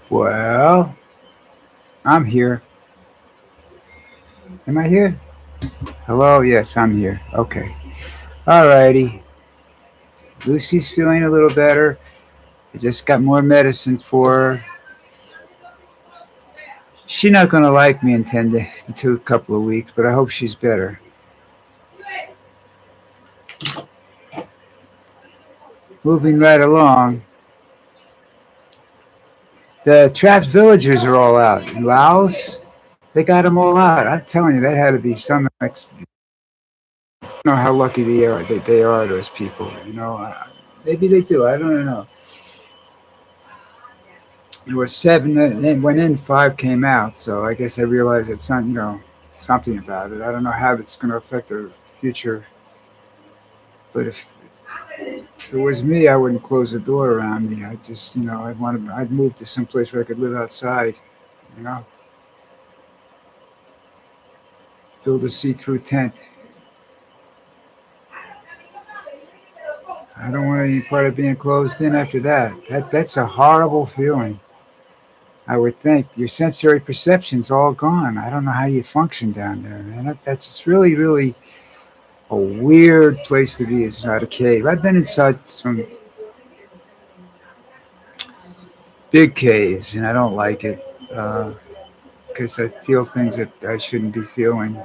Well, I'm here. Am I here? Hello? Yes, I'm here. Okay. Alrighty. Lucy's feeling a little better. I just got more medicine for her. She's not going to like me in 10 days, into a couple of weeks, but I hope she's better. Moving right along. The trapped villagers are all out. In Laos, they got them all out. I'm telling you, that had to be some. I don't know how lucky they are, those people. Maybe they do. I don't know. There were seven that went in, five came out. So I guess I realized it's not, something about it. I don't know how that's going to affect the future. But if it was me, I wouldn't close the door around me. I just, I'd move to some place where I could live outside. You know, build a see-through tent. I don't want any part of being closed in after that. That's a horrible feeling. I would think your sensory perception's all gone. I don't know how you function down there, man. That's really, really a weird place to be inside a cave. I've been inside some big caves, and I don't like it because I feel things that I shouldn't be feeling.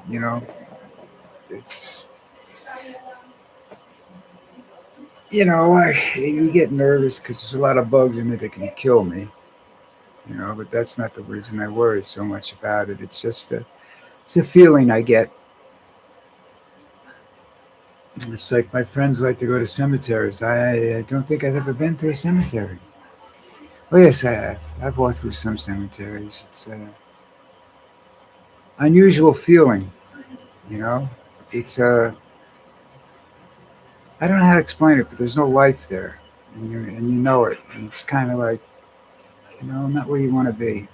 It's you get nervous because there's a lot of bugs in it that can kill me. But that's not the reason I worry so much about it. It's a feeling I get. It's like my friends like to go to cemeteries. I don't think I've ever been to a cemetery. Oh yes, I have. I've walked through some cemeteries. It's an unusual feeling. You know, it's I don't know how to explain it, but there's no life there, and you know it, and it's kind of like not where you want to be.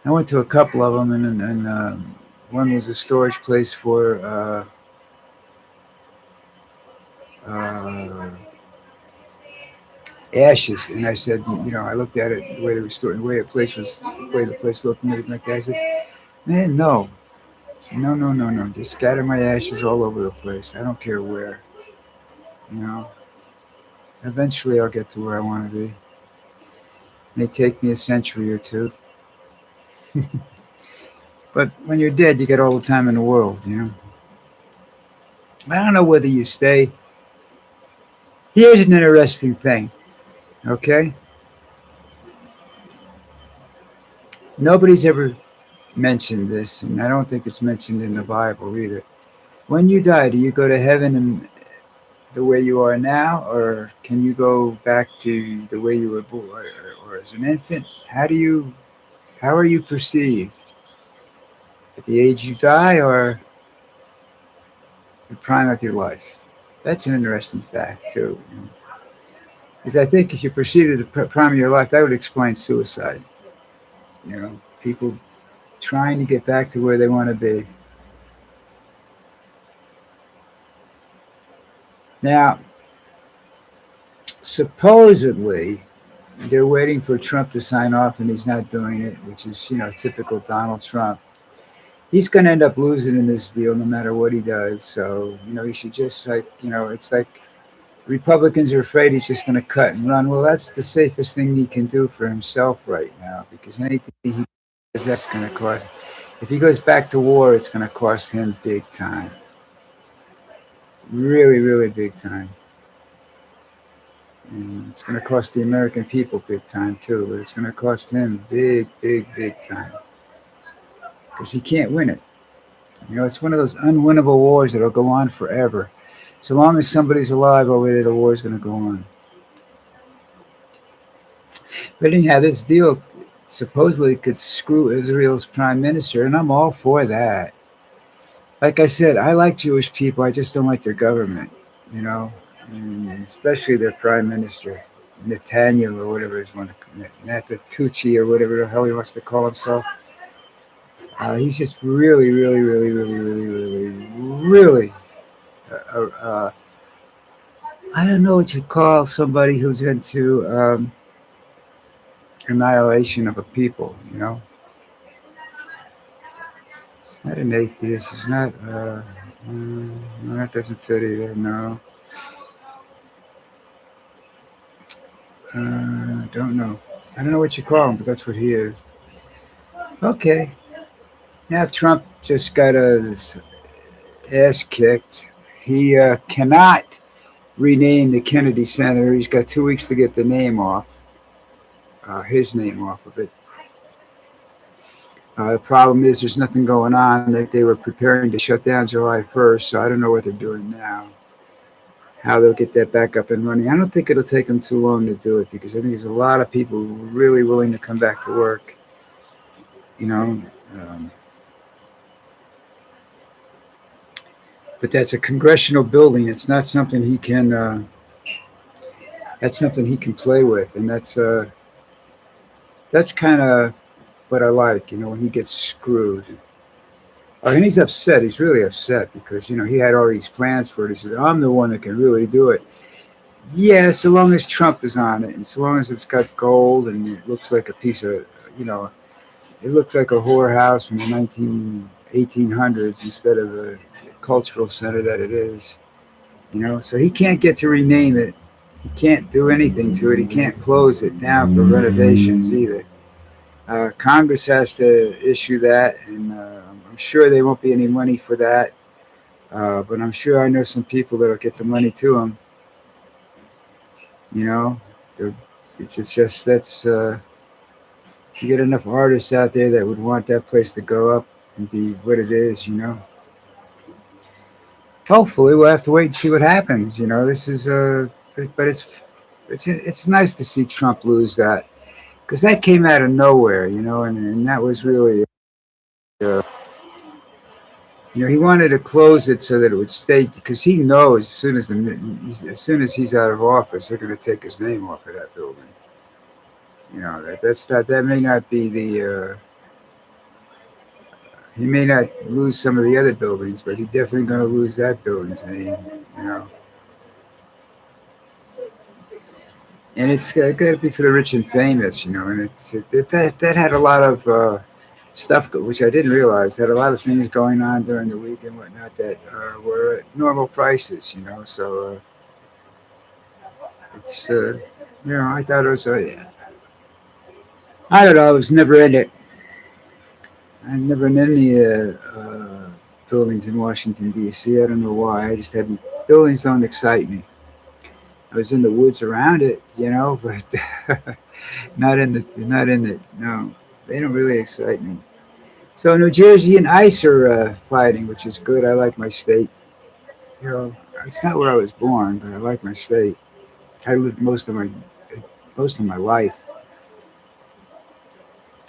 I went to a couple of them, and one was a storage place for uh, ashes, and I said, I looked at it the way they were stored, the way the place looked, and everything like that. I said, man, no, no, no, no, no, just scatter my ashes all over the place. I don't care where. You know, eventually I'll get to where I want to be. It may take me a century or two, but when you're dead, you get all the time in the world. I don't know whether you stay. Here's an interesting thing. Okay, nobody's ever mentioned this, and I don't think it's mentioned in the Bible either. When you die, do you go to heaven and the way you are now, or can you go back to the way you were born, or as an infant? How are you perceived at the age you die, or the prime of your life? That's an interesting fact too, because I think if you perceive at the prime of your life, that would explain suicide. People trying to get back to where they want to be. Now, supposedly, they're waiting for Trump to sign off, and he's not doing it, which is typical Donald Trump. He's going to end up losing in this deal no matter what he does. So he should just it's like Republicans are afraid he's just going to cut and run. Well, that's the safest thing he can do for himself right now because anything he does that's going to cost. If he goes back to war, it's going to cost him big time. Really, really big time. And it's going to cost the American people big time too, but it's going to cost him big, big, big time because he can't win it. It's one of those unwinnable wars that'll go on forever. So long as somebody's alive over there, the war is going to go on. But anyhow, this deal supposedly could screw Israel's prime minister, and I'm all for that. Like I said, I like Jewish people. I just don't like their government, and especially their prime minister, Netanyahu or whatever he's want to, Natatucci or whatever the hell he wants to call himself. He's just really, really, really, really, really, really, really uh, uh, I don't know what you call somebody who's into annihilation of a people. It's not an atheist. It's not. No, that doesn't fit either. No. Don't know. I don't know what you call him, but that's what he is. Okay. Now Trump just got his ass kicked. He cannot rename the Kennedy Center. He's got 2 weeks to get the name off, his name off of it. The problem is there's nothing going on. That they were preparing to shut down July 1st, so I don't know what they're doing now. How they'll get that back up and running. I don't think it'll take them too long to do it because I think there's a lot of people really willing to come back to work. You know, but that's a congressional building. It's not something he can. That's something he can play with, and that's kind of what I like. When he gets screwed. And he's upset. He's really upset because he had all these plans for it. He said, "I'm the one that can really do it." Yeah, so long as Trump is on it, and so long as it's got gold and it looks like a piece of, it looks like a whorehouse from the 1800s instead of a cultural center that it is. So he can't get to rename it. He can't do anything to it. He can't close it down for renovations either. Congress has to issue that, and I'm sure there won't be any money for that. But I'm sure I know some people that'll get the money to him. It's just that's if you get enough artists out there that would want that place to go up and be what it is. Hopefully, we'll have to wait and see what happens. This is but it's nice to see Trump lose that because that came out of nowhere. And that was really. He wanted to close it so that it would stay because he knows as soon as he's out of office, they're going to take his name off of that building. That may not be the. He may not lose some of the other buildings, but he's definitely going to lose that building's name. And it's got to be for the rich and famous. And that had a lot of. Stuff which I didn't realize had a lot of things going on during the week and whatnot that were at normal prices, So it's I thought it was I don't know. I was never in it. I've never in any buildings in Washington D.C. I don't know why. I just haven't. Buildings don't excite me. I was in the woods around it, but not in it. No. They don't really excite me. So New Jersey and ICE are fighting, which is good. I like my state. It's not where I was born, but I like my state. I lived most of my life,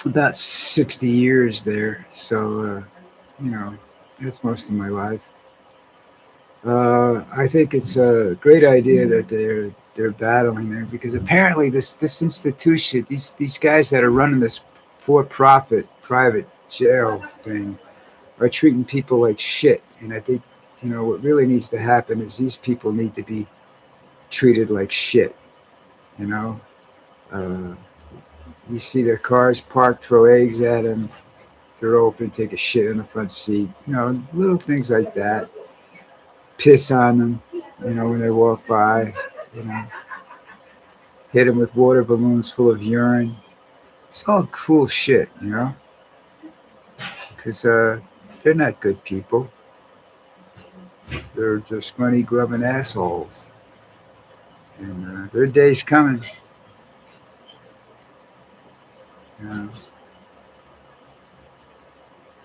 about 60 years there. So that's most of my life. I think it's a great idea that they're battling there because apparently this institution, these guys that are running this for-profit private jail thing are treating people like shit. And I think what really needs to happen is these people need to be treated like shit. You see their cars parked, throw eggs at them, they're open, take a shit in the front seat, little things like that. Piss on them, when they walk by, hit them with water balloons full of urine. It's all cool shit, because they're not good people. They're just money grubbing assholes, and their day's coming.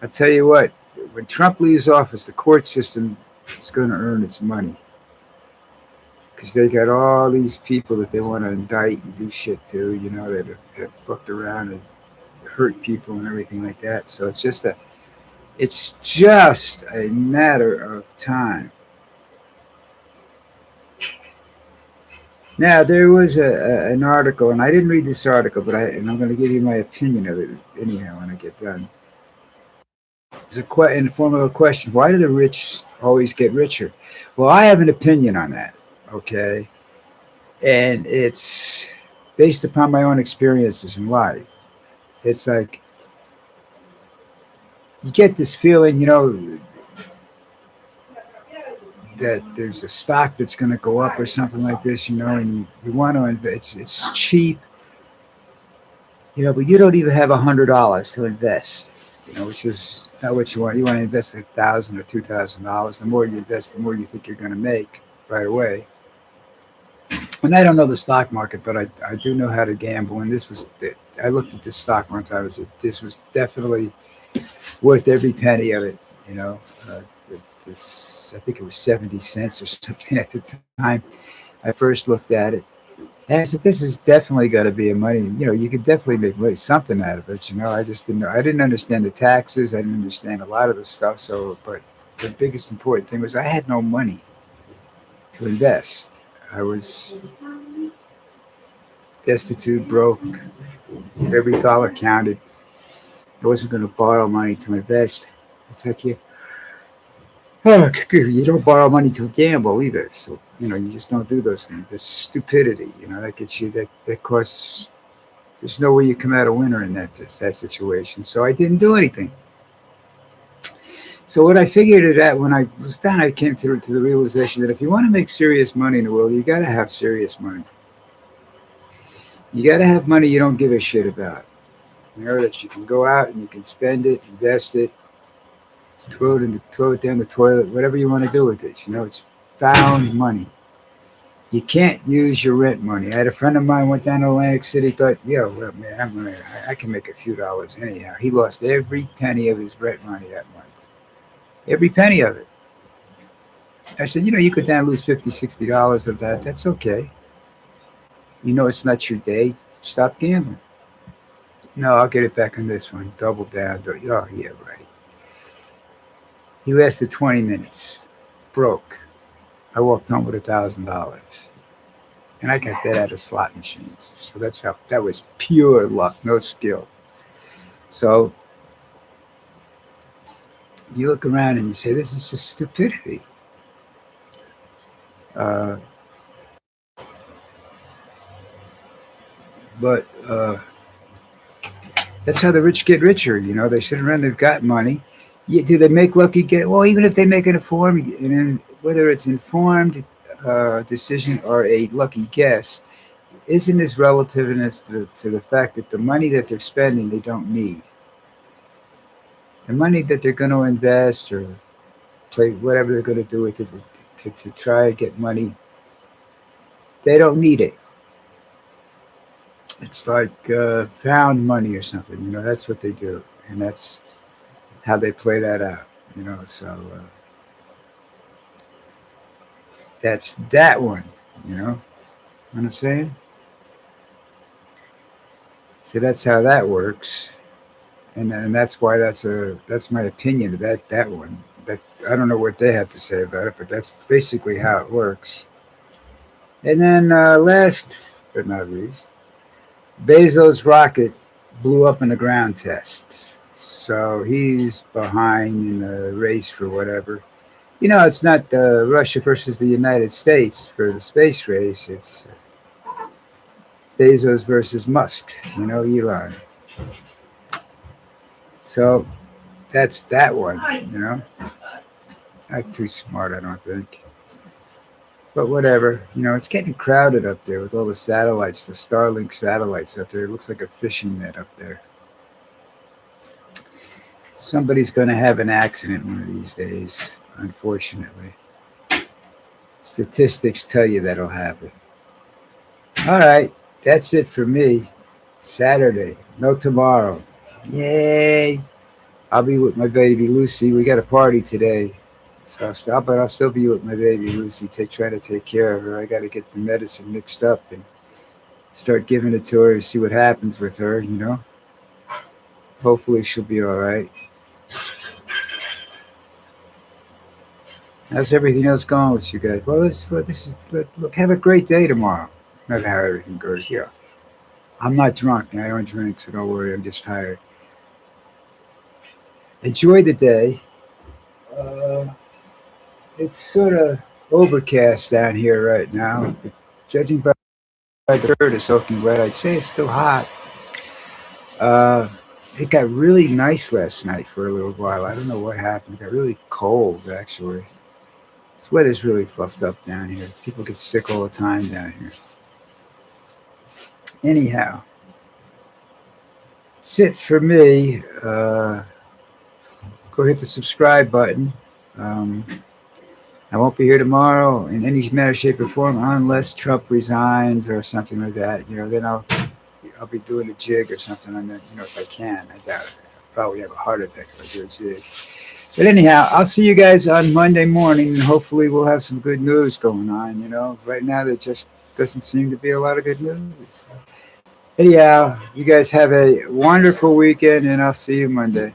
I tell you what, when Trump leaves office, the court system is going to earn its money because they got all these people that they want to indict and do shit to, that have fucked around and hurt people and everything like that. So it's just a matter of time. Now there was an article, and I didn't read this article, but I'm going to give you my opinion of it anyhow when I get done. It's in the form of a question: why do the rich always get richer? Well, I have an opinion on that. Okay. And it's based upon my own experiences in life. It's like you get this feeling, that there's a stock that's going to go up or something like this, and you want to invest. It's cheap, but you don't even have $100 to invest, which is not what you want. You want to invest $1,000 or $2,000. The more you invest, the more you think you're going to make right away. And I don't know the stock market, but I do know how to gamble. And I looked at this stock one time and said, this was definitely worth every penny of it, you know. Uh, I think it was 70 cents or something at the time I first looked at it. And I said, this is definitely got to be a money, you could definitely make something out of it, I just didn't know. I didn't understand the taxes. I didn't understand a lot of the stuff. But the biggest important thing was I had no money to invest. I was destitute, broke. Every dollar counted. I wasn't going to borrow money to invest. It's like you don't borrow money to gamble either. So, you just don't do those things. That's stupidity, that gets you, that costs, there's no way you come out a winner in that situation. So I didn't do anything. So what I figured it out when I was done, I came to the realization that if you want to make serious money in the world, you got to have serious money. You got to have money you don't give a shit about. That you can go out and you can spend it, invest it, throw it down the toilet, whatever you want to do with it. It's found money. You can't use your rent money. I had a friend of mine went down to Atlantic City, thought, well, man, I can make a few dollars anyhow. He lost every penny of his rent money that month. Every penny of it. I said, you go down and lose $50, $60 of that. That's okay. It's not your day. Stop gambling. No, I'll get it back on this one. Double down. Oh, yeah, right. He lasted 20 minutes. Broke. I walked home with $1,000. And I got that out of slot machines. So that was pure luck, no skill. So you look around and you say, this is just stupidity. But that's how the rich get richer. They sit around, they've got money. Do they make lucky get? Well, even if they make an informed, whether it's informed decision or a lucky guess, isn't as relative to the fact that the money that they're spending they don't need. The money that they're going to invest or play whatever they're going to do with it to try to get money, they don't need it. It's like found money or something. That's what they do, and that's how they play that out. So that's that one. What I'm saying? So that's how that works, and that's why that's my opinion of that one. That I don't know what they have to say about it, but that's basically how it works. And then last but not least, Bezos' rocket blew up in a ground test. So he's behind in the race for whatever. It's not Russia versus the United States for the space race. It's Bezos versus Musk, Elon. So that's that one, Not too smart, I don't think. But whatever, it's getting crowded up there with all the satellites, the Starlink satellites up there. It looks like a fishing net up there. Somebody's going to have an accident one of these days, unfortunately. Statistics tell you that'll happen. All right, that's it for me. Saturday, no tomorrow. Yay! I'll be with my baby Lucy. We got a party today. So I'll still be with my baby Lucy, trying to take care of her. I got to get the medicine mixed up and start giving it to her and see what happens with her, Hopefully she'll be all right. How's everything else going with you guys? Well, look, have a great day tomorrow. Not how everything goes. Yeah. I'm not drunk. I don't drink, so don't worry. I'm just tired. Enjoy the day. It's sort of overcast down here right now. Judging by the dirt is soaking wet, I'd say it's still hot. Uh, it got really nice last night for a little while. I don't know what happened. It got really cold, actually. This weather's really fucked up down here. People get sick all the time down here. Anyhow, that's it for me. Go hit the subscribe button. Um, I won't be here tomorrow in any manner, shape, or form unless Trump resigns or something like that. Then I'll be doing a jig or something on that. If I can. I doubt it. I'll probably have a heart attack if I do a jig. But anyhow, I'll see you guys on Monday morning, and hopefully we'll have some good news going on. Right now there just doesn't seem to be a lot of good news. Anyhow, you guys have a wonderful weekend, and I'll see you Monday.